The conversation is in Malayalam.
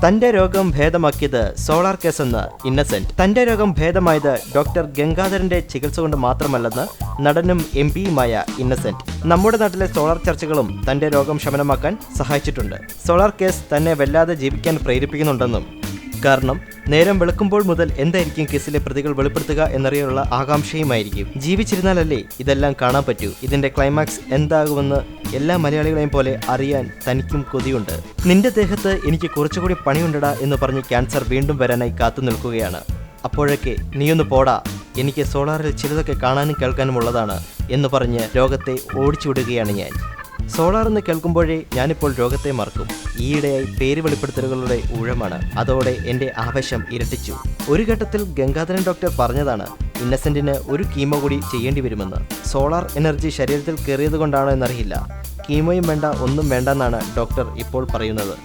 തന്റെ രോഗം ഭേദമാക്കിയത് സോളാർ കേസ് എന്ന് ഇന്നസെന്റ്. തന്റെ രോഗം ഭേദമായത് ഡോക്ടർ ഗംഗാധരന്റെ ചികിത്സ കൊണ്ട് മാത്രമല്ലെന്ന് നടനും MP-യുമായ ഇന്നസെന്റ്. നമ്മുടെ നാട്ടിലെ സോളാർ ചർച്ചകളും തന്റെ രോഗം ശമനമാക്കാൻ സഹായിച്ചിട്ടുണ്ട്. സോളാർ കേസ് തന്നെ വല്ലാതെ ജീവിക്കാൻ പ്രേരിപ്പിക്കുന്നുണ്ടെന്നും, കാരണം നേരം വെളുക്കുമ്പോൾ മുതൽ എന്തായിരിക്കും കേസിലെ പ്രതികൾ വെളിപ്പെടുത്തുക എന്നറിയാനുള്ള ആകാംക്ഷയുമായിരിക്കും. ജീവിച്ചിരുന്നാലല്ലേ ഇതെല്ലാം കാണാൻ പറ്റൂ. ഇതിന്റെ ക്ലൈമാക്സ് എന്താകുമെന്ന് എല്ലാ മലയാളികളെയും പോലെ അറിയാൻ തനിക്കും കൊതിയുണ്ട്. നിന്റെ ദേഹത്ത് എനിക്ക് കുറച്ചുകൂടി പണിയുണ്ടടാ എന്ന് പറഞ്ഞ് ക്യാൻസർ വീണ്ടും വരാനായി കാത്തു നിൽക്കുകയാണ്. അപ്പോഴൊക്കെ നീയൊന്ന് പോടാ, എനിക്ക് സോളാറിൽ ചിലതൊക്കെ കാണാനും കേൾക്കാനും ഉള്ളതാണ് എന്ന് പറഞ്ഞ് രോഗത്തെ ഓടിച്ചുവിടുകയാണ് ഞാൻ. സോളാർ എന്ന് കേൾക്കുമ്പോഴേ ഞാനിപ്പോൾ രോഗത്തെ മറക്കും. ഈയിടെയായി പേര് വെളിപ്പെടുത്തലുകളുടെ ഊഴമാണ്. അതോടെ എൻ്റെ ആവേശം ഇരട്ടിച്ചു. ഒരു ഘട്ടത്തിൽ ഗംഗാധരൻ ഡോക്ടർ പറഞ്ഞതാണ് ഇന്നസെന്റിന് ഒരു കീമോ കൂടി ചെയ്യേണ്ടി വരുമെന്ന്. സോളാർ എനർജി ശരീരത്തിൽ കയറിയത് കൊണ്ടാണോ എന്നറിയില്ല. കീമോയും വേണ്ട, ഒന്നും വേണ്ടെന്നാണ് ഡോക്ടർ ഇപ്പോൾ പറയുന്നത്.